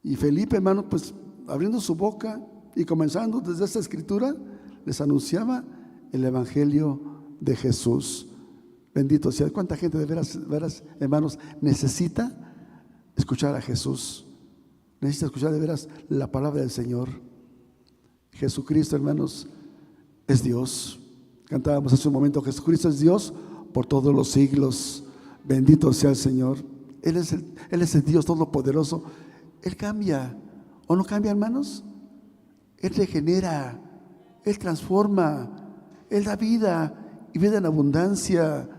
Y Felipe, hermano, pues abriendo su boca y comenzando desde esta escritura, les anunciaba el Evangelio de Jesús. Bendito sea. ¿Cuánta gente de veras, hermanos, necesita escuchar a Jesús? Necesita escuchar de veras la palabra del Señor. Jesucristo, hermanos, es Dios. Cantábamos hace un momento: Jesucristo es Dios por todos los siglos. Bendito sea el Señor. Él es el Dios todopoderoso. Él cambia, ¿o no cambia, hermanos? Él regenera, Él transforma, Él da vida y vida en abundancia.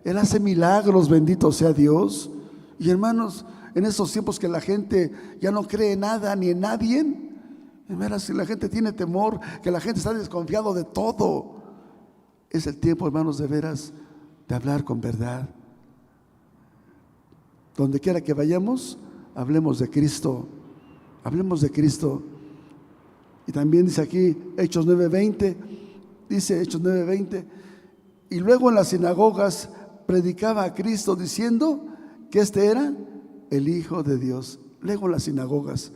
Él hace milagros, bendito sea Dios. Y hermanos, en estos tiempos que la gente ya no cree en nada ni en nadie, si la gente tiene temor, que la gente está desconfiado de todo, es el tiempo, hermanos, de veras, de hablar con verdad. Donde quiera que vayamos, hablemos de Cristo, hablemos de Cristo. Y también dice aquí Hechos 9:20, dice Hechos 9:20: y luego en las sinagogas predicaba a Cristo, diciendo que este era el Hijo de Dios. Luego en las sinagogas.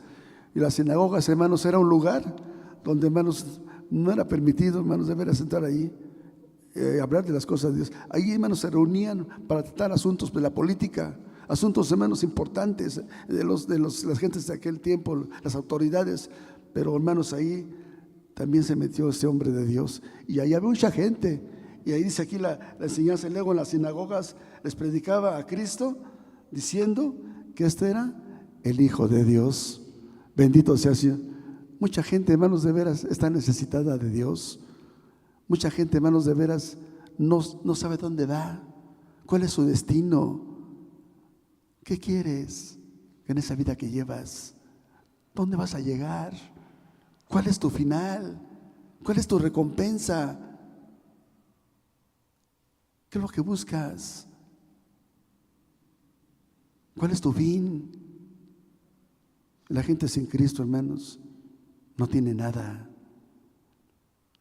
Y las sinagogas, hermanos, era un lugar donde, hermanos, no era permitido, hermanos, de veras entrar ahí, hablar de las cosas de Dios. Ahí, hermanos, se reunían para tratar asuntos de la política, asuntos, hermanos, importantes de las gentes de aquel tiempo, las autoridades. Pero, hermanos, ahí también se metió este hombre de Dios, y ahí había mucha gente. Y ahí dice aquí la enseñanza. Luego en las sinagogas les predicaba a Cristo, diciendo que este era el Hijo de Dios. Bendito sea el Señor. Mucha gente, hermanos, de veras está necesitada de Dios. Mucha gente, hermanos, de veras no sabe dónde va, cuál es su destino. ¿Qué quieres en esa vida que llevas? ¿Dónde vas a llegar? ¿Cuál es tu final? ¿Cuál es tu recompensa? ¿Qué es lo que buscas? ¿Cuál es tu fin? La gente sin Cristo, hermanos, no tiene nada.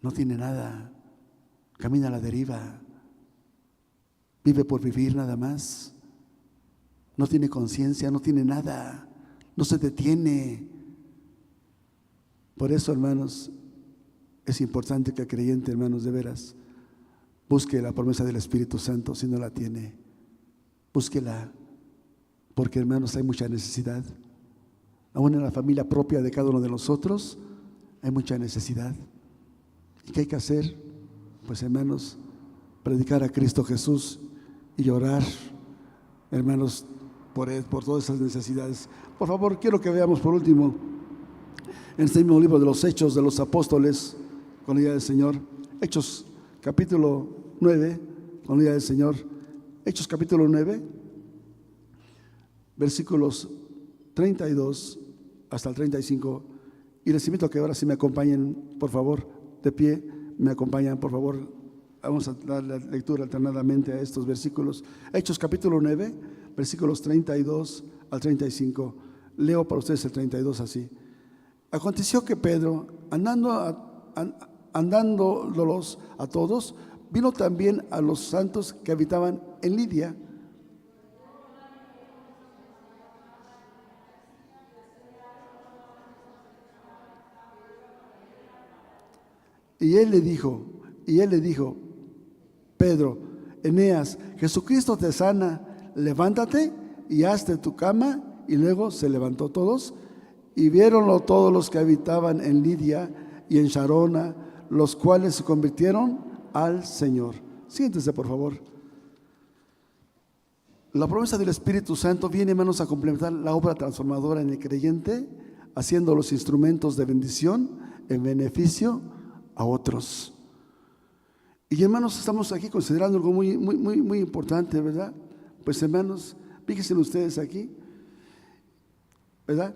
No tiene nada. Camina a la deriva. Vive por vivir nada más. No tiene conciencia, no tiene nada. No se detiene. Por eso, hermanos, es importante que el creyente, hermanos, de veras, busque la promesa del Espíritu Santo. Si no la tiene, búsquela, porque, hermanos, hay mucha necesidad. Aún en la familia propia de cada uno de nosotros hay mucha necesidad. ¿Y qué hay que hacer? Pues, hermanos, predicar a Cristo Jesús y orar, hermanos, por todas esas necesidades. Por favor, quiero que veamos por último en este mismo libro de los Hechos de los Apóstoles, con la ayuda del Señor. Hechos capítulo 9, con la ayuda del Señor. Hechos capítulo 9, versículos 32 hasta el 35. Y les invito a que ahora sí me acompañen, por favor, de pie, me acompañan, por favor. Vamos a dar la lectura alternadamente a estos versículos. Hechos capítulo 9, versículos 32 al 35. Leo para ustedes el 32 así. Aconteció que Pedro, andándolos a todos, vino también a los santos que habitaban en Lidia. Y él le dijo, Pedro, Eneas, Jesucristo te sana, levántate y hazte tu cama. Y luego se levantó todos, y viéronlo todos los que habitaban en Lidia y en Sharona, los cuales se convirtieron al Señor. Siéntese, por favor. La promesa del Espíritu Santo viene, hermanos, a complementar la obra transformadora en el creyente, haciendo los instrumentos de bendición en beneficio a otros. Y hermanos, estamos aquí considerando algo muy importante, ¿verdad? Pues hermanos, fíjense ustedes aquí, ¿verdad?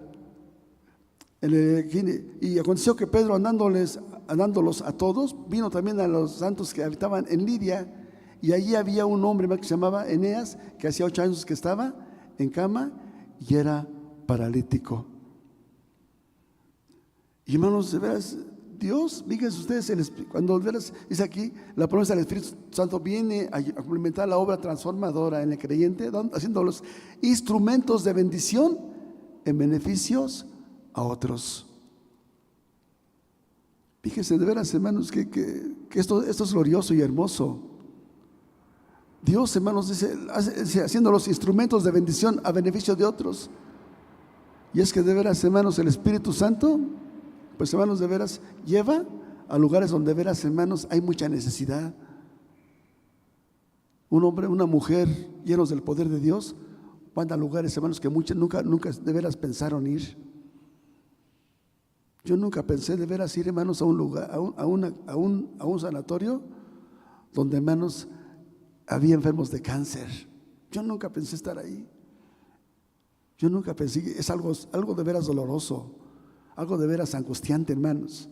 Y aconteció que Pedro, andándolos a todos, vino también a los santos que habitaban en Lidia, y allí había un hombre que se llamaba Eneas, que hacía 8 años que estaba en cama y era paralítico. Y hermanos, de veras, Dios, fíjense ustedes, cuando de veras dice aquí, la promesa del Espíritu Santo viene a complementar la obra transformadora en el creyente, haciendo los instrumentos de bendición en beneficios a otros. Fíjense, de veras, hermanos, que esto es glorioso y hermoso. Dios, hermanos, dice, haciendo los instrumentos de bendición a beneficio de otros. Y es que de veras, hermanos, el Espíritu Santo, pues hermanos, de veras lleva a lugares donde de veras, hermanos, hay mucha necesidad. Un hombre, una mujer llenos del poder de Dios van a lugares, hermanos, que muchos nunca de veras pensaron ir. Yo nunca pensé de veras ir, hermanos, a un lugar, a un sanatorio donde, hermanos, había enfermos de cáncer. Yo nunca pensé estar ahí. Yo nunca pensé, es algo de veras doloroso, algo de veras angustiante, hermanos.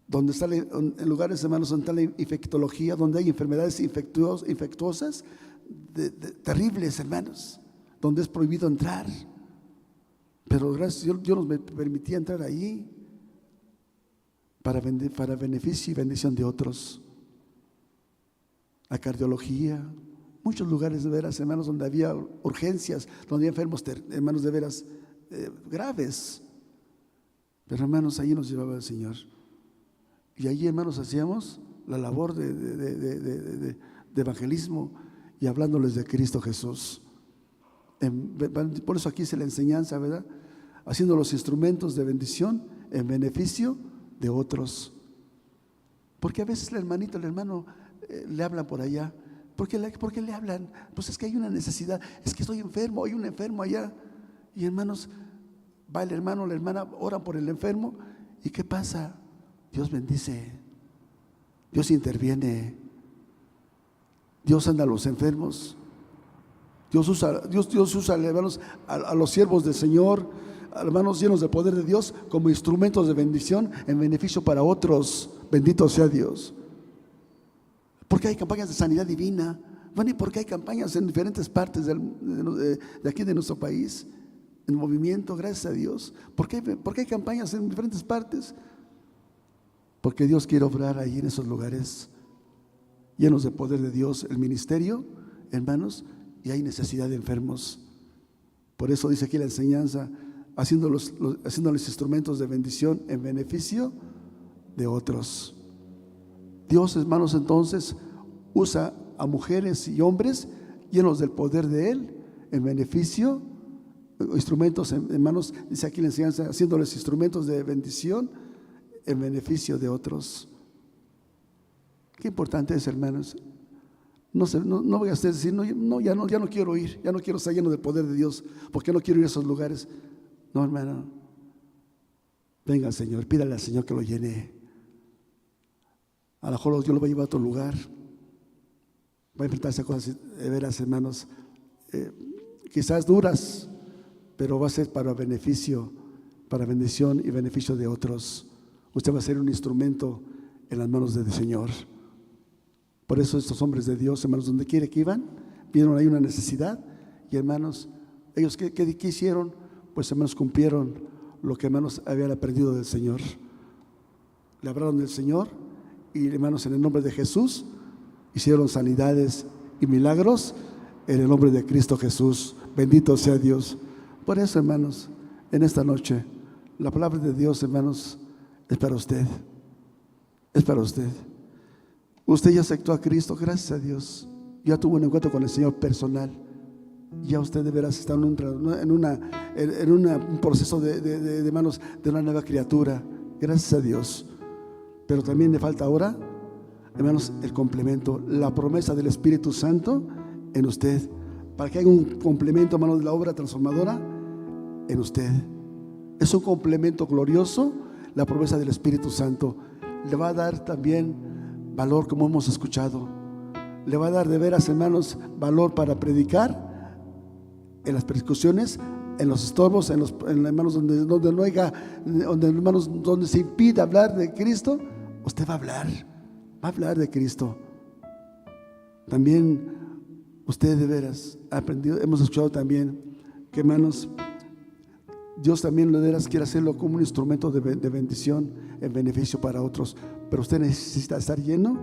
Donde está en lugares, hermanos, donde está la infectología, donde hay enfermedades infectuosas terribles, hermanos, donde es prohibido entrar. Pero gracias, Dios nos permitía entrar ahí para beneficio y bendición de otros. La cardiología, muchos lugares de veras, hermanos, donde había urgencias, donde había enfermos, hermanos, de veras graves. Pero hermanos, allí nos llevaba el Señor. Y allí, hermanos, hacíamos la labor de evangelismo y hablándoles de Cristo Jesús. Por eso aquí es la enseñanza, ¿verdad? Haciendo los instrumentos de bendición en beneficio de otros. Porque a veces el hermano le hablan por allá. ¿Por qué le hablan? Pues es que hay una necesidad, es que estoy enfermo, hay un enfermo allá. Y hermanos, va el hermano, la hermana, oran por el enfermo. ¿Y qué pasa? Dios bendice, Dios interviene, Dios anda a los enfermos. Dios usa, hermanos, a los siervos del Señor, hermanos llenos del poder de Dios, como instrumentos de bendición en beneficio para otros. Bendito sea Dios. Porque hay campañas de sanidad divina. Bueno, y porque hay campañas en diferentes partes de aquí de nuestro país, en movimiento, gracias a Dios. ¿Por qué hay campañas en diferentes partes? Porque Dios quiere obrar ahí en esos lugares llenos de poder de Dios, el ministerio, hermanos, y hay necesidad de enfermos. Por eso dice aquí la enseñanza, haciendo los instrumentos de bendición en beneficio de otros. Dios, hermanos, entonces usa a mujeres y hombres llenos del poder de Él en beneficio, instrumentos, hermanos, dice aquí la enseñanza, haciéndoles instrumentos de bendición en beneficio de otros. Qué importante es, hermanos. No voy a decir, ya no quiero ir, ya no quiero estar lleno del poder de Dios, porque no quiero ir a esos lugares. No, hermano, venga, Señor, pídale al Señor que lo llene. A lo mejor Dios lo va a llevar a otro lugar, va a enfrentarse a cosas de veras, hermanos, quizás duras, pero va a ser para beneficio, para bendición y beneficio de otros. Usted va a ser un instrumento en las manos del Señor. Por eso estos hombres de Dios, hermanos, donde quiera que iban, vieron ahí una necesidad y, hermanos, ellos ¿qué hicieron? Pues, hermanos, cumplieron lo que, hermanos, habían aprendido del Señor. Le hablaron del Señor y, hermanos, en el nombre de Jesús hicieron sanidades y milagros en el nombre de Cristo Jesús. Bendito sea Dios. Por eso, hermanos, en esta noche la palabra de Dios, hermanos, es para usted. Es para usted. Usted ya aceptó a Cristo, gracias a Dios. Ya tuvo un encuentro con el Señor personal. Ya usted de veras está en un proceso de manos de una nueva criatura. Gracias a Dios. Pero también le falta ahora, hermanos, el complemento, la promesa del Espíritu Santo en usted, para que haya un complemento, hermanos, de la obra transformadora en usted. Es un complemento glorioso, la promesa del Espíritu Santo. Le va a dar también valor, como hemos escuchado. Le va a dar de veras, hermanos, valor para predicar en las persecuciones, en los estorbos, en hermanos donde no haya, hermanos, donde se impida hablar de Cristo. Usted va a hablar de Cristo. También usted de veras ha aprendido, hemos escuchado también que, hermanos, Dios también de veras quiere hacerlo como un instrumento de bendición, en beneficio para otros. Pero usted necesita estar lleno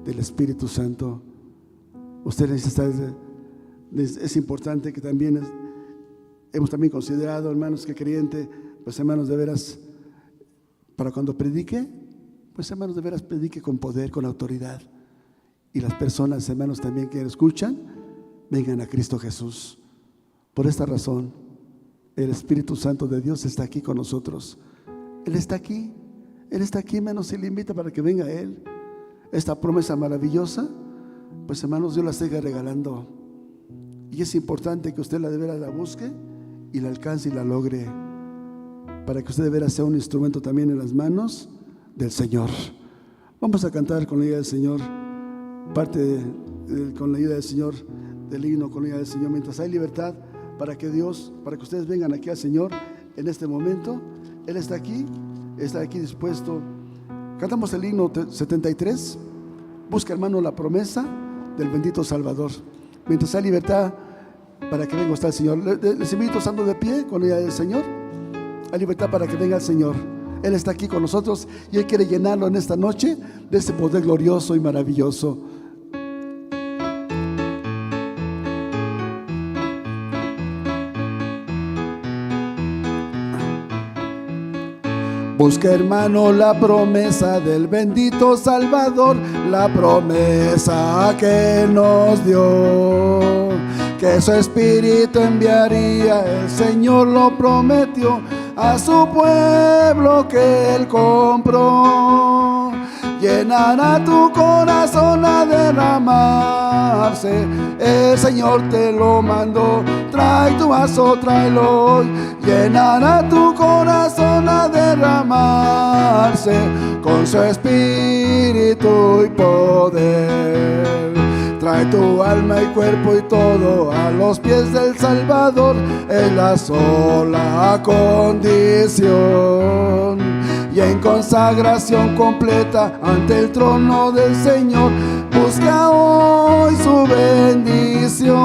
del Espíritu Santo. Usted necesita estar, es importante que también hemos también considerado, hermanos, que creyente, pues hermanos, de veras, para cuando predique, pues hermanos, de veras predique con poder, con autoridad. Y las personas, hermanos, también que escuchan, vengan a Cristo Jesús. Por esta razón, el Espíritu Santo de Dios está aquí con nosotros. Él está aquí, hermanos, y le invita para que venga a Él. Esta promesa maravillosa, pues hermanos, Dios la sigue regalando. Y es importante que usted la de veras la busque y la alcance y la logre, para que usted de veras sea un instrumento también en las manos del Señor. Vamos a cantar con la ayuda del Señor, con la ayuda del Señor, del himno, con la ayuda del Señor, mientras hay libertad, para que ustedes vengan aquí al Señor en este momento. Él está aquí dispuesto. Cantamos el himno 73. Busca, hermano, la promesa del bendito Salvador. Mientras hay libertad, para que venga hasta el Señor. Les invito, estando de pie con la ayuda del Señor. Hay libertad para que venga el Señor. Él está aquí con nosotros y Él quiere llenarlo en esta noche de ese poder glorioso y maravilloso. Busca, hermano, la promesa del bendito Salvador, la promesa que nos dio, que su Espíritu enviaría. El Señor lo prometió a su pueblo que Él compró. Llenará tu corazón a derramarse, el Señor te lo mandó. Trae tu vaso, tráelo hoy. Llenará tu corazón a derramarse con su Espíritu y poder. Trae tu alma y cuerpo y todo a los pies del Salvador, es la sola condición. Y en consagración completa ante el trono del Señor, busca hoy su bendición.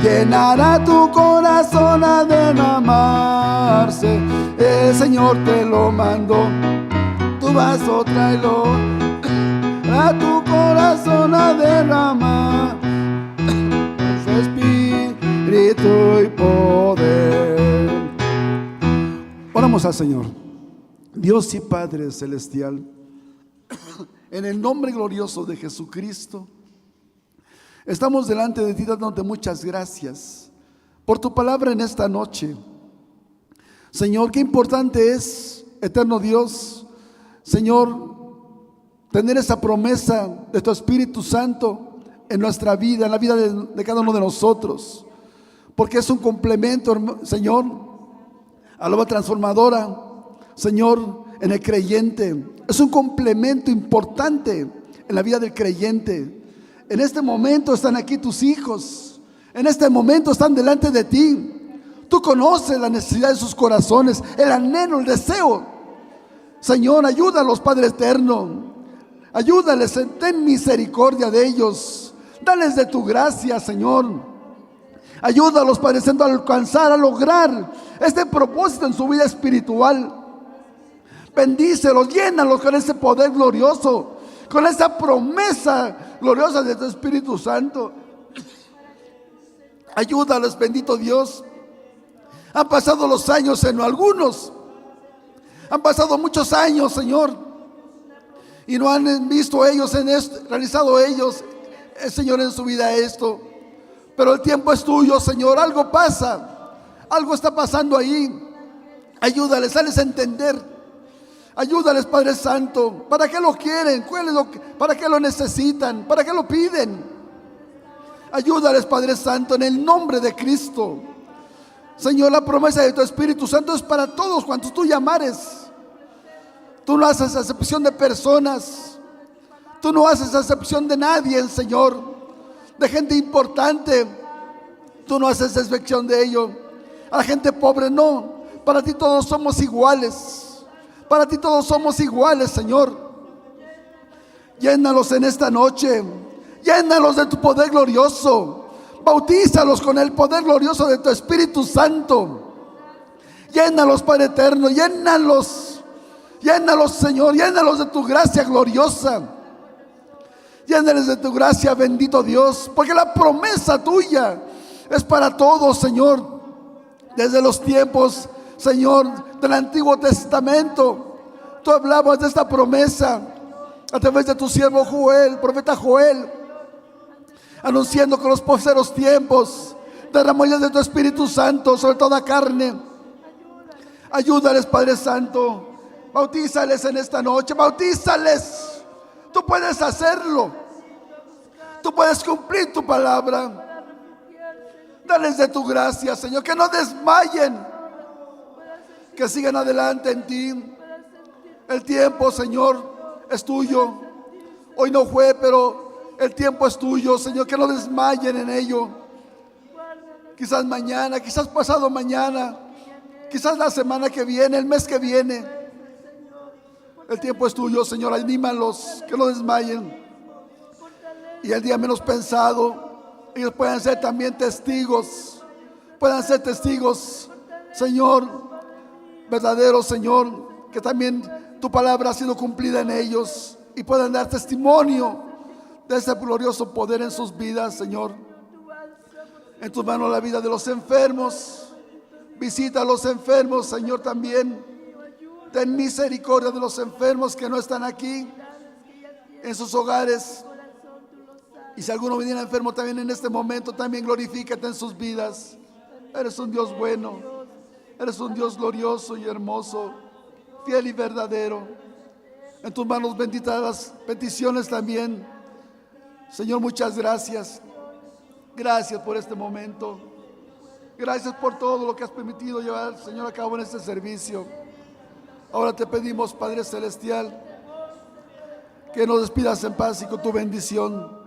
Llenará tu corazón a derramarse, el Señor te lo mandó. Tu vaso tráelo, a tu corazón a derramar su Espíritu y poder. Oramos al Señor. Dios y Padre celestial, en el nombre glorioso de Jesucristo, estamos delante de ti dándote muchas gracias por tu palabra en esta noche. Señor, qué importante es, eterno Dios, Señor, tener esa promesa de tu Espíritu Santo en nuestra vida, en la vida de cada uno de nosotros, porque es un complemento, Señor, a la obra transformadora, Señor, en el creyente. Es un complemento importante en la vida del creyente. En este momento están aquí tus hijos, en este momento están delante de ti. Tú conoces la necesidad de sus corazones, el anhelo, el deseo. Señor, ayúdalos, Padre eterno. Ayúdales, ten misericordia de ellos. Dales de tu gracia, Señor. Ayúdalos, Padre Santo, a alcanzar, a lograr este propósito en su vida espiritual. Bendícelos, llénalos con ese poder glorioso, con esa promesa gloriosa de tu Espíritu Santo. Ayúdalos, bendito Dios. Han pasado los años, en algunos Han pasado muchos años, Señor, y no han visto ellos en esto, realizado ellos, Señor, en su vida esto. Pero el tiempo es tuyo, Señor. Algo pasa, algo está pasando ahí. Ayúdales, dales a entender. Ayúdales, Padre Santo. ¿Para qué lo quieren? ¿Para qué lo necesitan? ¿Para qué lo piden? Ayúdales, Padre Santo, en el nombre de Cristo. Señor, la promesa de tu Espíritu Santo es para todos cuantos tú llamares. Tú no haces acepción de personas. Tú no haces acepción de nadie, Señor. De gente importante. Tú no haces excepción de ello. A la gente pobre no. Para ti todos somos iguales. Para ti todos somos iguales, Señor. Llénalos en esta noche. Llénalos de tu poder glorioso. Bautízalos con el poder glorioso de tu Espíritu Santo. Llénalos, Padre eterno. Llénalos. Llénalos, Señor. Llénalos de tu gracia gloriosa. Llénales de tu gracia, bendito Dios. Porque la promesa tuya es para todos, Señor. Desde los tiempos, Señor, del Antiguo Testamento, tú hablabas de esta promesa a través de tu siervo Joel, profeta Joel, anunciando que los postreros tiempos derramarías de tu Espíritu Santo sobre toda carne. Ayúdales, Padre Santo. Bautízales en esta noche. Bautízales. Tú puedes hacerlo. Tú puedes cumplir tu palabra. Dales de tu gracia, Señor. Que no desmayen. Que sigan adelante en ti. El tiempo, Señor, es tuyo. Hoy no fue, pero el tiempo es tuyo, Señor. Que no desmayen en ello. Quizás mañana, quizás pasado mañana, quizás la semana que viene, el mes que viene. El tiempo es tuyo, Señor. Anímalos, que no desmayen. Y el día menos pensado, ellos puedan ser también testigos. Puedan ser testigos, Señor, verdaderos, Señor, que también tu palabra ha sido cumplida en ellos. Y puedan dar testimonio de ese glorioso poder en sus vidas, Señor. En tus manos la vida de los enfermos. Visita a los enfermos, Señor, también. Ten misericordia de los enfermos que no están aquí en sus hogares. Y si alguno viniera enfermo también en este momento, también glorifícate en sus vidas. Eres un Dios bueno. Eres un Dios glorioso y hermoso, fiel y verdadero. En tus manos benditas las peticiones también. Señor, muchas gracias. Gracias por este momento. Gracias por todo lo que has permitido llevar, Señor, a cabo en este servicio. Ahora te pedimos, Padre Celestial, que nos despidas en paz y con tu bendición,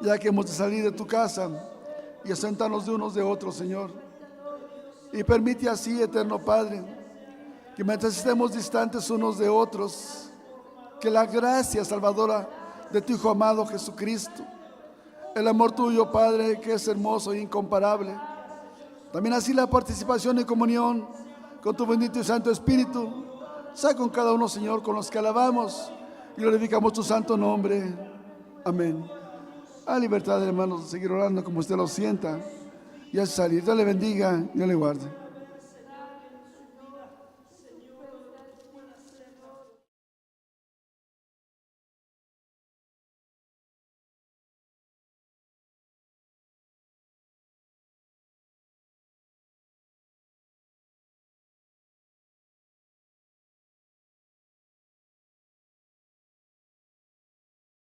ya que hemos de salir de tu casa y asentarnos de unos de otros, Señor. Y permite así, eterno Padre, que mientras estemos distantes unos de otros, que la gracia salvadora de tu Hijo amado Jesucristo, el amor tuyo, Padre, que es hermoso e incomparable, también así la participación y comunión con tu bendito y santo Espíritu, sea con cada uno, Señor, con los que alabamos y glorificamos tu santo nombre. Amén. A libertad, hermanos, de seguir orando como usted lo sienta y a salir. Dios le bendiga, Dios le guarde.